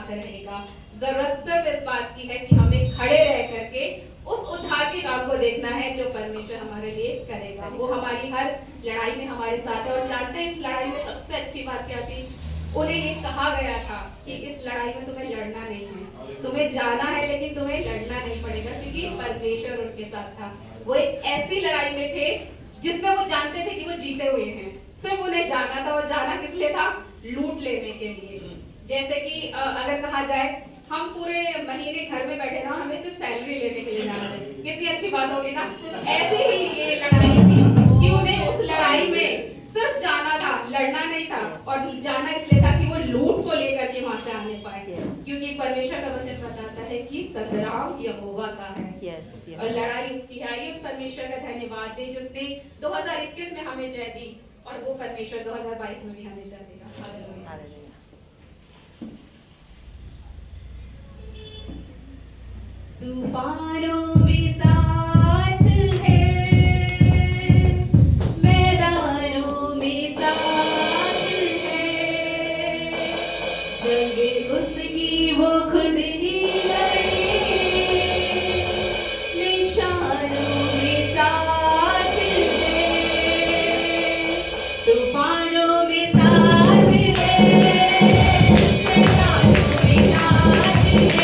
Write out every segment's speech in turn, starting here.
साथ रहेगा। जरूरत सिर्फ इस बात की है कि हमें खड़े रह करके उस उद्धार के काम को देखना है जो परमेश्वर हमारे लिए करेगा। वो हमारी हर लड़ाई में हमारे साथ है। और जानते हैं इस लड़ाई में सबसे अच्छी बात क्या थी? उन्हें ये कहा गया था कि इस लड़ाई में तुम्हें लड़ना नहीं है, तुम्हें जाना है लेकिन तुम्हें लड़ना नहीं पड़ेगा, क्योंकि परमेश्वर उनके साथ था। वो एक ऐसी लड़ाई में थे जिसमें वो जानते थे कि वो जीते हुए हैं। सिर्फ उन्हें जाना था, और जाना किस लिए था? लूट लेने के लिए। जैसे कि अगर कहा जाए हम पूरे महीने घर में बैठे ना, हमें सिर्फ सैलरी लेने के लिए जाना है, कितनी अच्छी बात होगी ना। ऐसे ही ये लड़ाई थी कि उन्हें उस लड़ाई में सिर्फ जाना था, लड़ना नहीं था। और जाना इसलिए था कि वो लूट को लेकर के वहां से आने पाए, क्योंकि परमेश्वर का वचन बताता है कि संग्राम यहोवा का है और लड़ाई उसकी है। आइए उस परमेश्वर का धन्यवाद दें जिसने 2021 में हमें जय दी, और वो परमेश्वर 2022 में भी हमें जय देगा। हालेलुया। तूफानों में साथ है, मैदानों में साथ है, जंग उसकी वो खुद ही लड़े, निशानों में साथ है, तूफानों में साथ है, मैदानों में साथ है,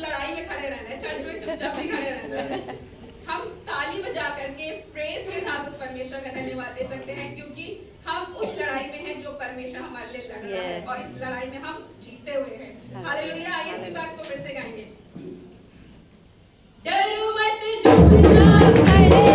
लड़ाई में खड़े रहना है, चर्च में चुपचाप नहीं खड़े रहना है। हम ताली बजा करके प्रेज के साथ उस परमेश्वर का धन्यवाद दे सकते हैं, क्योंकि हम उस लड़ाई में हैं जो परमेश्वर हमारे लिए लड़ रहा है, और इस लड़ाई में हम जीते हुए हैं। हालेलुया। आइए इस बात को फिर से गाएंगे। डरो मत, झुक जा, खड़े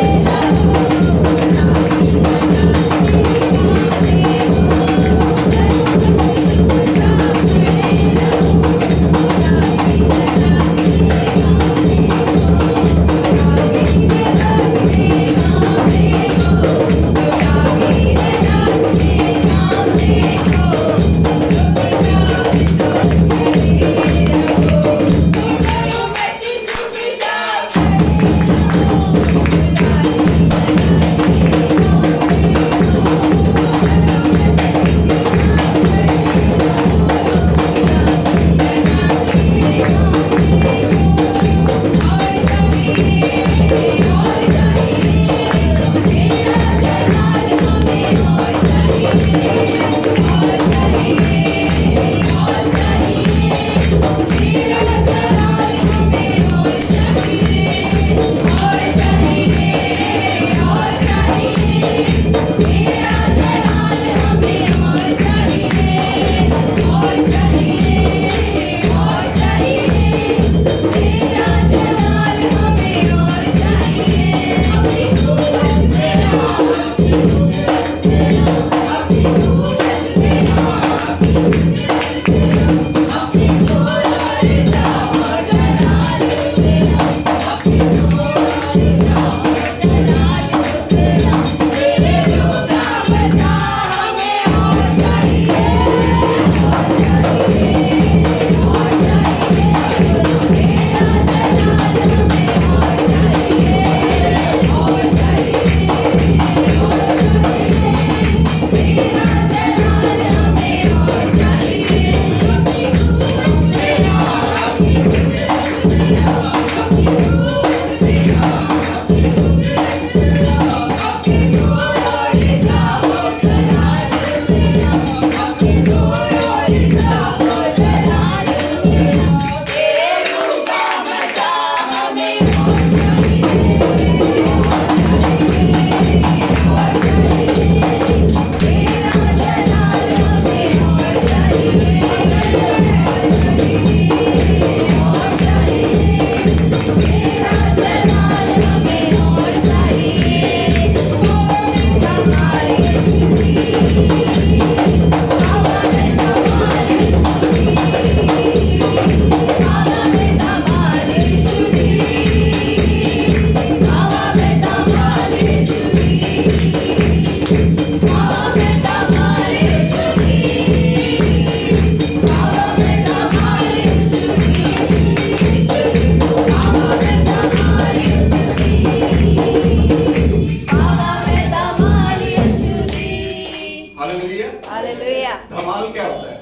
धमाल क्या होता है?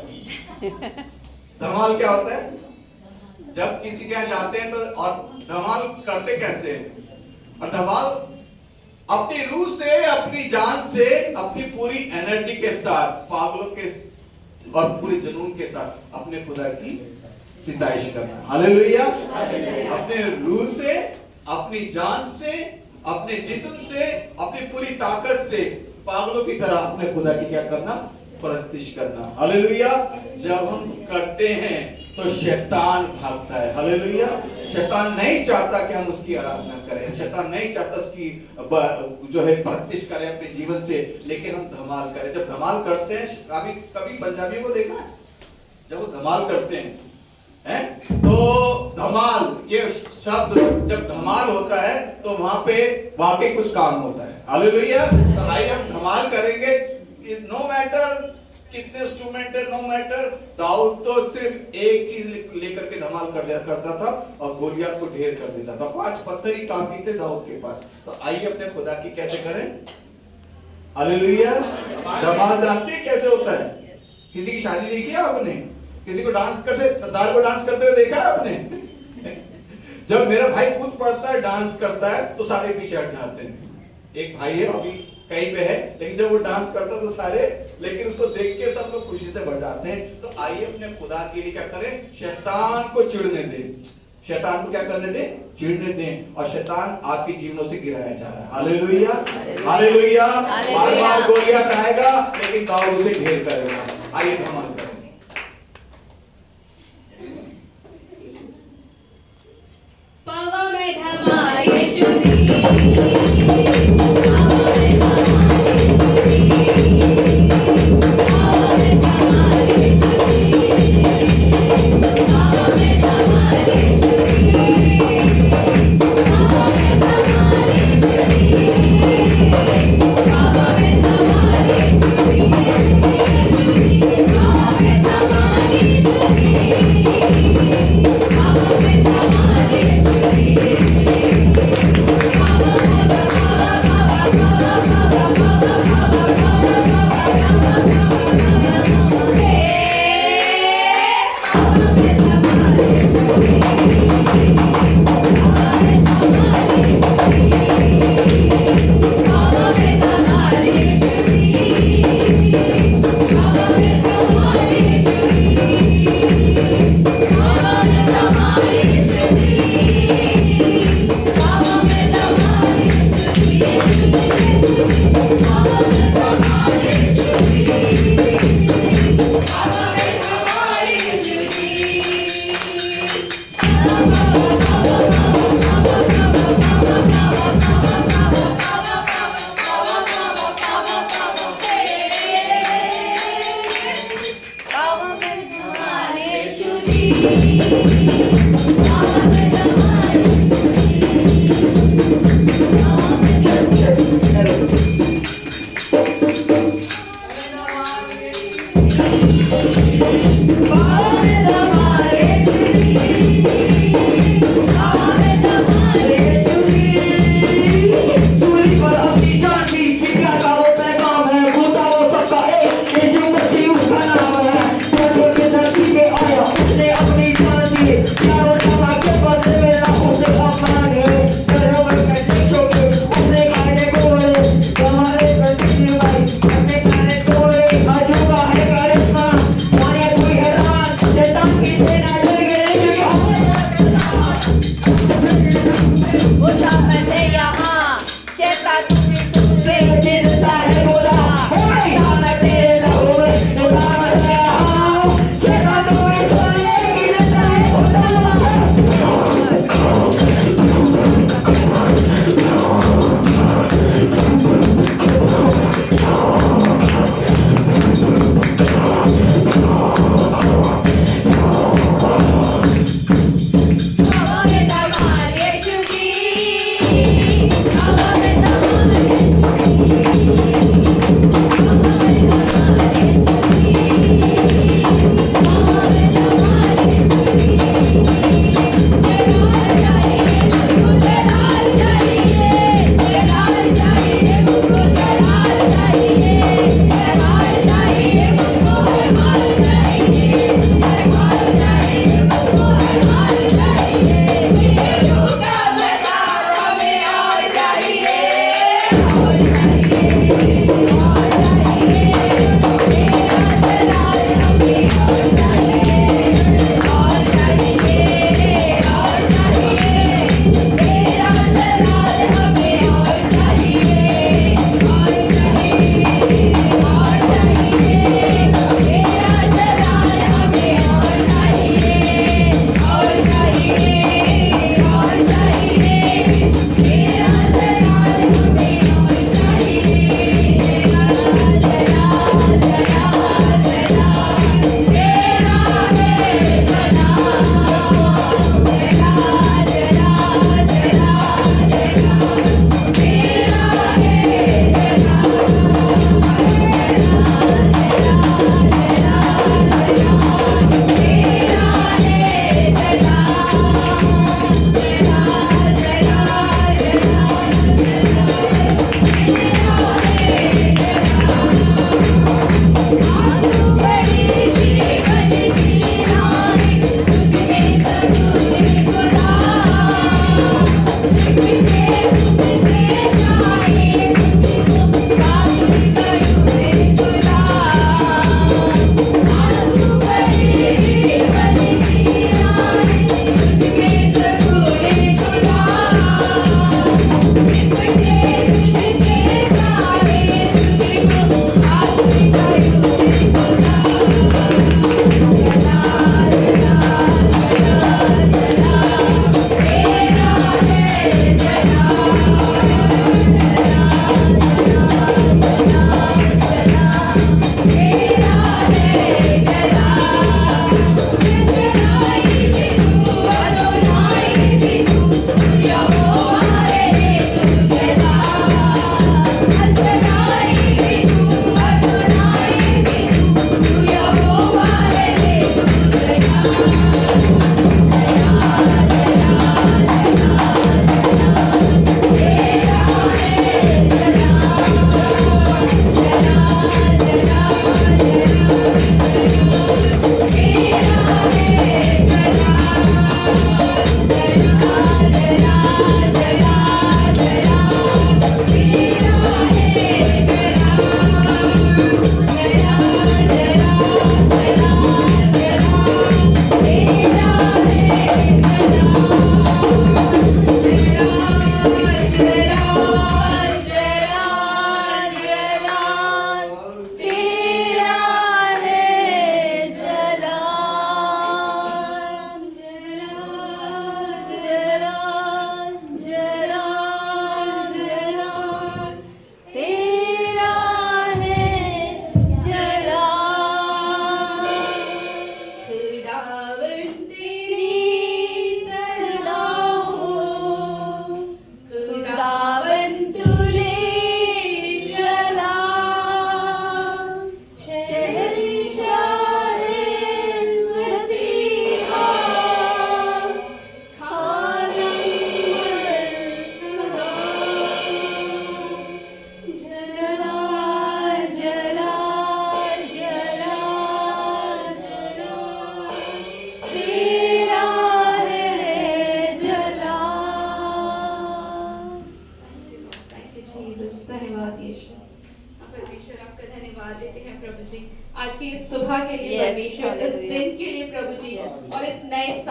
धमाल क्या होता है? जब किसी के यहाँ जाते हैं तो और धमाल करते कैसे हैं? और धमाल अपनी रूह से, अपनी जान से, अपनी पूरी एनर्जी के साथ, पागलों के और पूरे जुनून के साथ अपने खुदा की सिताइश करना। हालेलुया। अपने रूह से, अपनी जान से, अपने जिस्म से, अपनी पूरी ताकत से पागलों की तरह अपने खुदा की क्या करना? परस्तिश करना। हालेलुया। जब हम करते हैं तो शैतान भागता है। हालेलुया। शैतान नहीं चाहता कि हम उसकी आराधना करें, शैतान नहीं चाहता उसकी जो है परस्तिश करें अपने जीवन से, लेकिन हम धमाल करें। जब धमाल करते हैं, कभी पंजाबी को देखा है? जब वो धमाल करते हैं तो धमाल ये शब्द जब धमाल होता है तो वहां पे वाकई कुछ काम होता है। हालेलुया। तो आइए हम धमाल करेंगे। नो मैटर कितने इंस्ट्रूमेंट है, नो मैटर। दाऊद तो सिर्फ एक चीज लेकर के धमाल करता था और गोलियत को ढेर कर देता था। 5 पत्थर ही काफी थे दाऊद के पास। तो आइए अपने खुदा की कैसे करें? हालेलुया। धमाल जानते हैं कैसे होता है? किसी की शादी देखी है आपने? किसी को डांस करते, सरदार को डांस करते हुए देखा है आपने? जब मेरा भाई खुद पढ़ता है, डांस करता है तो सारे पीछे हट जाते हैं। एक भाई है अभी कहीं पे है, लेकिन जब वो डांस करता है तो सारे, लेकिन उसको देख के सब लोग खुशी से भर जाते हैं। तो आइए अपने खुदा के लिए क्या करें? शैतान को चिढ़ने दे। शैतान को क्या करने दें? चिढ़ने दें। और शैतान आपके जीवनों से गिराया जा रहा है। Hallelujah, hallelujah. बार-बार गोलियां खाएगा लेकिन दाऊद उसे ढेर करेगा। आइए धमाल करेंगे। पावा में धमाल यीशु दी।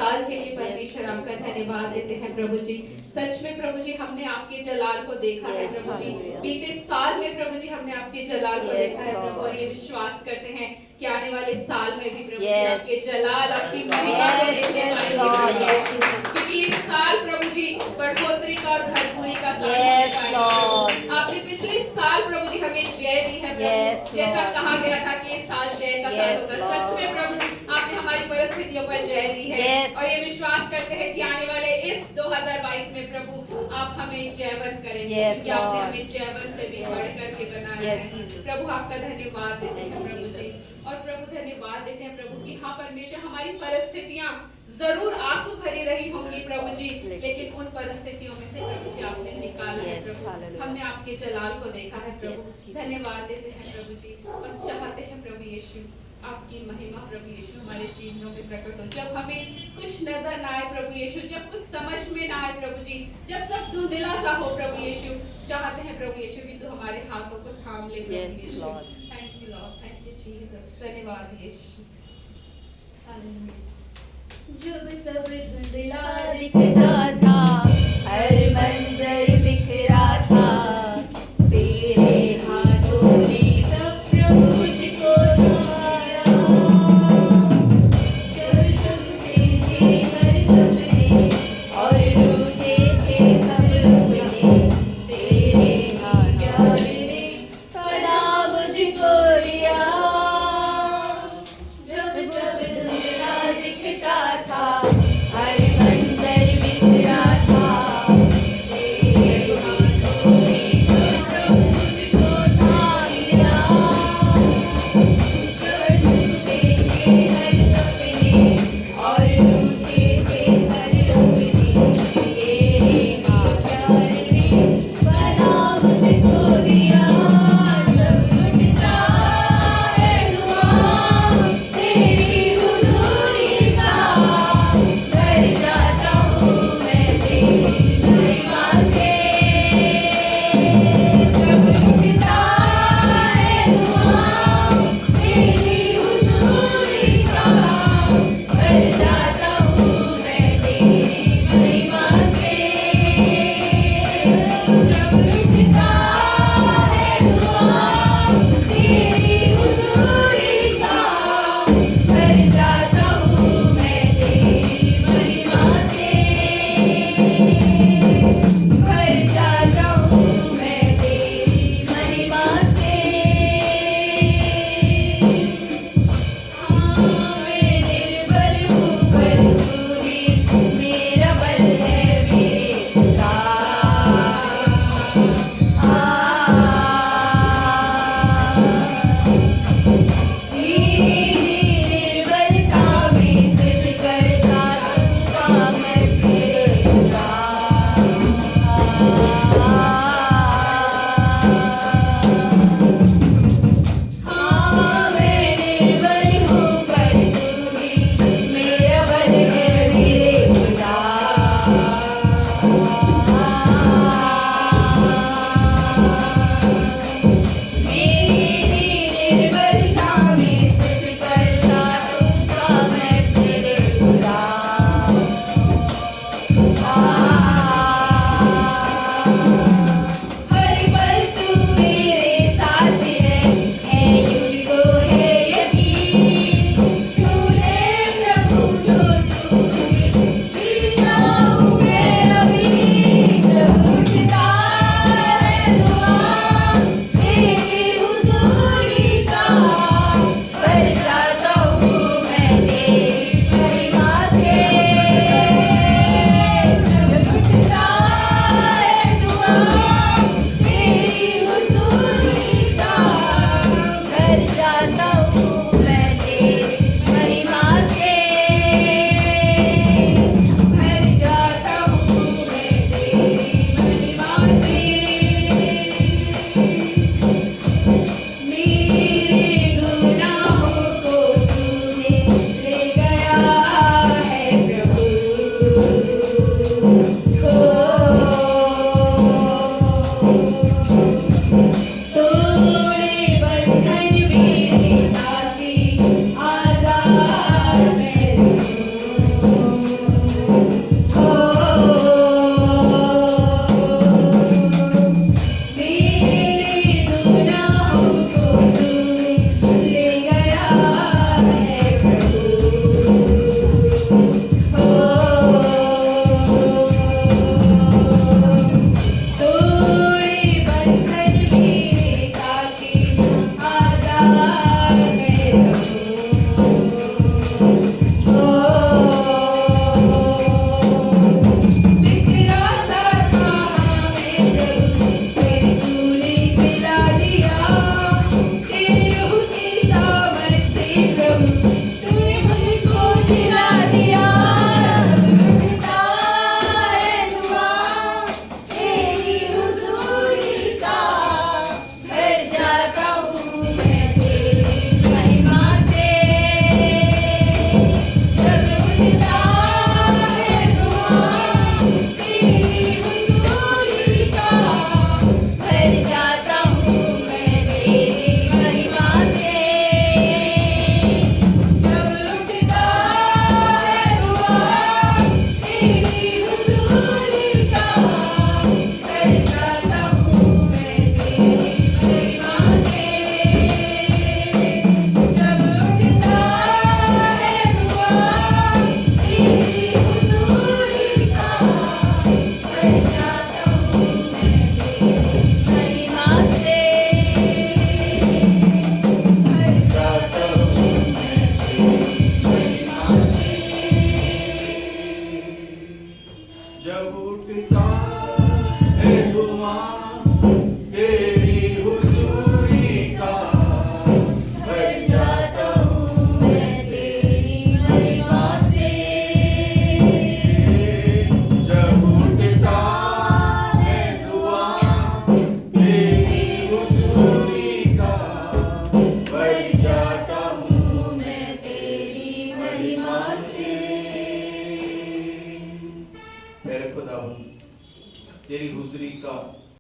साल के लिए परमेश्वर आपका धन्यवाद देते हैं प्रभु जी। सच में प्रभु जी हमने आपके जलाल को देखा है Yes, प्रभु जी। hallelujah. बीते साल में प्रभु जी हमने आपके जलाल को Yes, देखा है प्रभु, Lord. और ये विश्वास करते हैं कि आने वाले साल में भी प्रभु जी Yes. आपके जलाल, आपकी महिमा को Yes, देखने yes, पाएंगे Lord. प्रभु। Yes, Jesus. क्योंकि इस साल प्रभु जी बढ़ोतरी का और भरपूरी का साल Yes, होने पाएगा। Lord. आपने पिछले साल प्रभु जी हमें जय दी है प्रभु। Yes, जैसा Lord. कहा गया था कि ये साल जय का साल Yes, होगा। सच में Lord. प्रभु आपने हमारी परिस्थितियों पर जय दी है। Yes. और ये विश्वास करते हैं कि आने वाले इस 2022 में प्रभु आप हमें जयवंत करेंगे। Yes, क्योंकि आपने Lord. हमें जयवंत से भी बढ़ करके बनाया Yes, है। Jesus. प्रभु आपका धन्यवाद देते हैं Thank you, Prabhu ji. Jesus. और प्रभु धन्यवाद देते हैं प्रभु कि हाँ परमेश्वर हमारी परिस्थितियां जरूर आंसू भरी रही होंगी प्रभु जी, लेकिन उन परिस्थितियों में से प्रभु जी आपने निकाला है Yes, प्रभु। hallelujah. हमने आपके जलाल को देखा है प्रभु। Yes, Jesus. धन्यवाद देते हैं प्रभु जी और चाहते हैं प्रभु यीशु आपकी महिमा प्रभु यीशु हमारे जीवनों में प्रकट हो। जब हमें कुछ नजर ना आए प्रभु यीशु, जब कुछ समझ में ना आए प्रभु जी, जब सब धुंधला सा हो प्रभु यीशु, चाहते हैं प्रभु यीशु कि तू हमारे हाथों को थाम ले प्रभु Yes, यीशु। Lord. Thank you Lord, thank you Jesus. धन्यवाद यीशु। हालेलुया। जब सब धुंधला दिखता